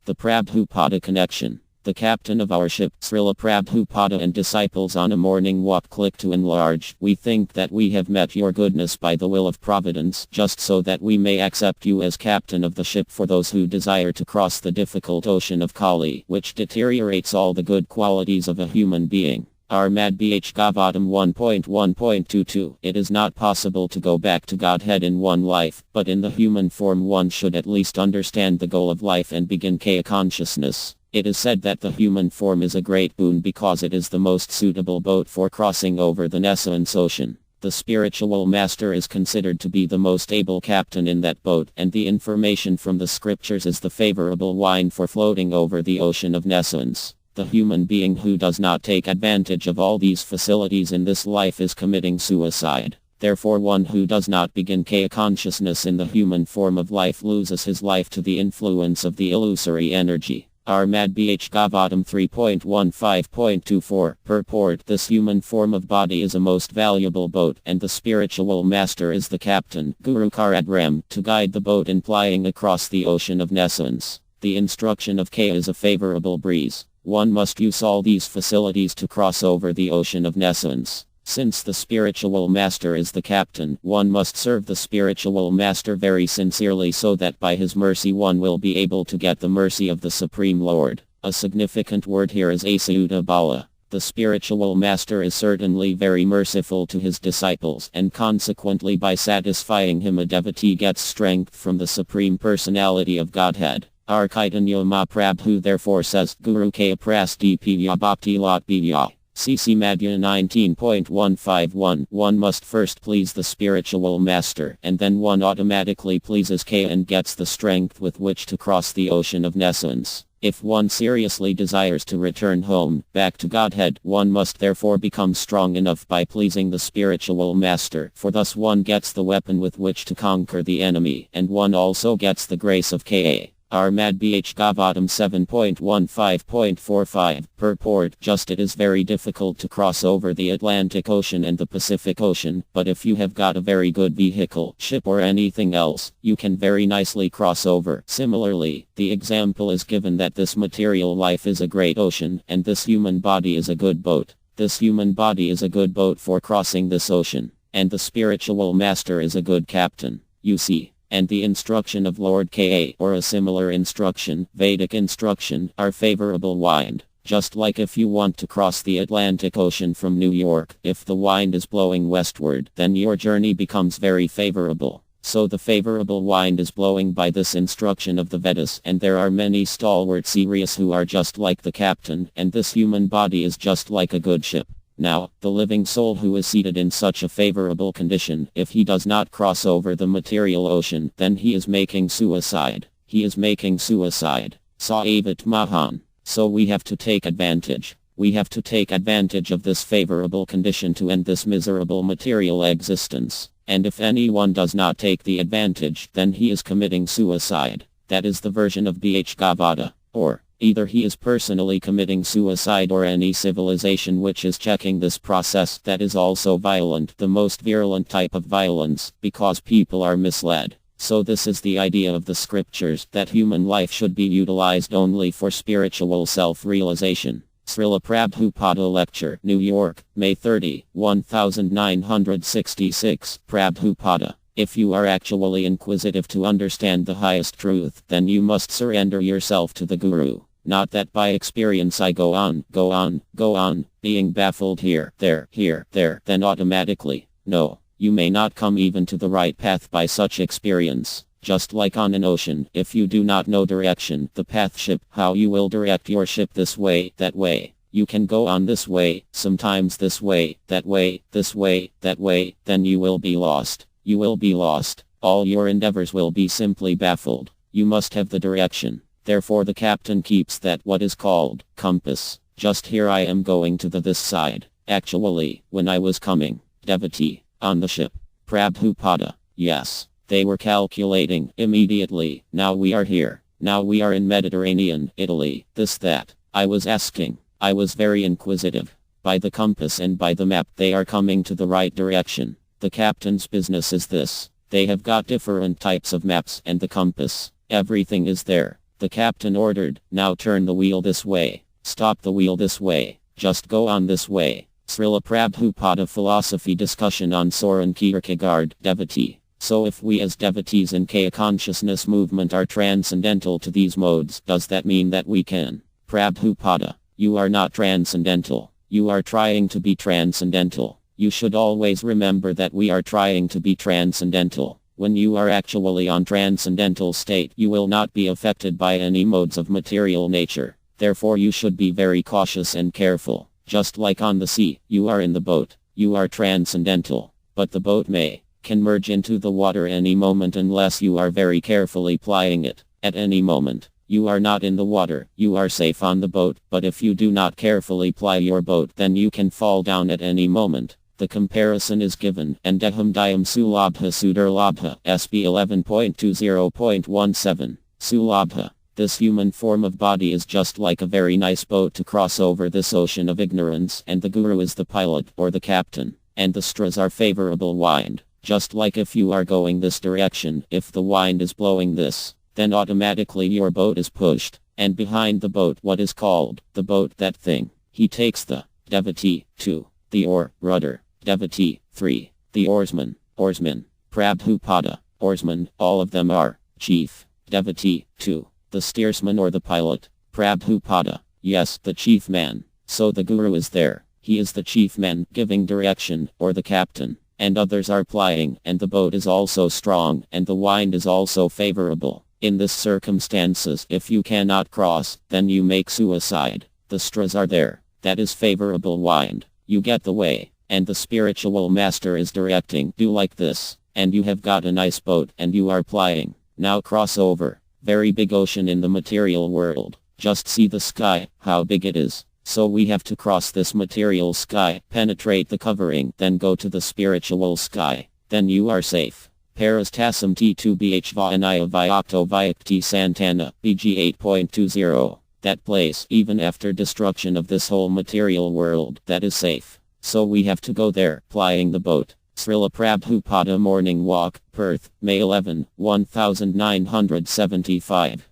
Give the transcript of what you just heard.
The Prabhupada Connection. The captain of our ship, Srila Prabhupada, and disciples on a morning walk click to enlarge. We think that we have met your goodness by the will of Providence, just so that we may accept you as captain of the ship for those who desire to cross the difficult ocean of Kali, which deteriorates all the good qualities of a human being. Armad Bh Gavatam 1.1.22. It is not possible to go back to Godhead in one life, but in the human form one should at least understand the goal of life and begin Kaya consciousness. It is said that the human form is a great boon because it is the most suitable boat for crossing over the Nescience Ocean. The spiritual master is considered to be the most able captain in that boat, and the information from the scriptures is the favorable wine for floating over the ocean of Nescience. The human being who does not take advantage of all these facilities in this life is committing suicide. Therefore, one who does not begin Kaya consciousness in the human form of life loses his life to the influence of the illusory energy. Armad Bh Gavatam 3.15.24. Purport: this human form of body is a most valuable boat, and the spiritual master is the captain, Guru Karadram, to guide the boat in plying across the ocean of Nescience. The instruction of Kaya is a favorable breeze. One must use all these facilities to cross over the ocean of Nescience. Since the spiritual master is the captain, one must serve the spiritual master very sincerely so that by his mercy one will be able to get the mercy of the Supreme Lord. A significant word here is Asayuta Bala. The spiritual master is certainly very merciful to his disciples, and consequently by satisfying him a devotee gets strength from the Supreme Personality of Godhead. Our Chaitanya Mahaprabhu therefore says, Guru Kaya Prasdipya Bhakti Latpiya. CC Madhya 19.151. One must first please the spiritual master, and then one automatically pleases Kaya and gets the strength with which to cross the ocean of Nescience. If one seriously desires to return home, back to Godhead, one must therefore become strong enough by pleasing the spiritual master, for thus one gets the weapon with which to conquer the enemy, and one also gets the grace of Kaya. Armad Bh Gavatam 7.15.45. Purport: just it is very difficult to cross over the Atlantic Ocean and the Pacific Ocean, but if you have got a very good vehicle, ship or anything else, you can very nicely cross over. Similarly, the example is given that this material life is a great ocean, and this human body is a good boat. This human body is a good boat for crossing this ocean, and the spiritual master is a good captain. You see. And the instruction of Lord Ka, or a similar instruction, Vedic instruction, are favorable wind. Just like if you want to cross the Atlantic Ocean from New York, if the wind is blowing westward, then your journey becomes very favorable. So the favorable wind is blowing by this instruction of the Vedas, and there are many stalwart serious who are just like the captain, and this human body is just like a good ship. Now, the living soul who is seated in such a favorable condition, if he does not cross over the material ocean, then he is making suicide. He is making suicide. Saevat Mahan. So we have to take advantage. We have to take advantage of this favorable condition to end this miserable material existence. And if anyone does not take the advantage, then he is committing suicide. That is the version of Bh Gavada. Or, either he is personally committing suicide or any civilization which is checking this process that is also violent, the most virulent type of violence, because people are misled. So this is the idea of the scriptures, that human life should be utilized only for spiritual self-realization. Srila Prabhupada Lecture, New York, May 30, 1966. Prabhupada. If you are actually inquisitive to understand the highest truth, then you must surrender yourself to the Guru. Not that by experience I go on, being baffled here, there, then automatically. No, you may not come even to the right path by such experience. Just like on an ocean, if you do not know direction, the path ship, how you will direct your ship this way, that way. You can go on this way, sometimes this way, that way, that way, then you will be lost. You will be lost. All your endeavors will be simply baffled. You must have the direction. Therefore the captain keeps that what is called compass. Just here I am going to this side. Actually, when I was coming, devotee, on the ship, Prabhupada, yes, they were calculating immediately. Now we are here. Now we are in Mediterranean, Italy, this that. I was asking. I was very inquisitive. By the compass and by the map they are coming to the right direction. The captain's business is this. They have got different types of maps and the compass. Everything is there. The captain ordered, now turn the wheel this way. Stop the wheel this way. Just go on this way. Srila Prabhupada Philosophy Discussion on Soren Kierkegaard, Devotee. So if we as devotees in Kaya consciousness movement are transcendental to these modes, does that mean that we can? Prabhupada, you are not transcendental. You are trying to be transcendental. You should always remember that we are trying to be transcendental. When you are actually on transcendental state, you will not be affected by any modes of material nature. Therefore you should be very cautious and careful. Just like on the sea, you are in the boat. You are transcendental. But the boat can merge into the water any moment unless you are very carefully plying it. At any moment, you are not in the water. You are safe on the boat. But if you do not carefully ply your boat, then you can fall down at any moment. The comparison is given, and Deham Dhyam Sulabha Sudurlabha, SB 11.20.17. Sulabha. This human form of body is just like a very nice boat to cross over this ocean of ignorance, and the guru is the pilot, or the captain, and the straws are favorable wind. Just like if you are going this direction, if the wind is blowing this, then automatically your boat is pushed, and behind the boat what is called, the boat, that thing. He takes the devotee, 2, the oar, rudder. Devotee, 3. The oarsman, oarsman. Prabhupada, oarsman, all of them are chief. Devotee, 2. The steersman or the pilot. Prabhupada, yes, the chief man. So the guru is there. He is the chief man, giving direction, or the captain. And others are plying, and the boat is also strong, and the wind is also favorable. In this circumstances, if you cannot cross, then you make suicide. The straws are there. That is favorable wind. You get the way. And the spiritual master is directing, do like this, and you have got a nice boat, and you are plying. Now cross over. Very big ocean in the material world. Just see the sky, how big it is. So we have to cross this material sky, penetrate the covering, then go to the spiritual sky. Then you are safe. Parastasam T2BH Vaanaya Vyakto Vyakti Santana, BG 8.20. That place, even after destruction of this whole material world, that is safe. So we have to go there, plying the boat. Srila Prabhupada Morning Walk, Perth, May 11, 1975.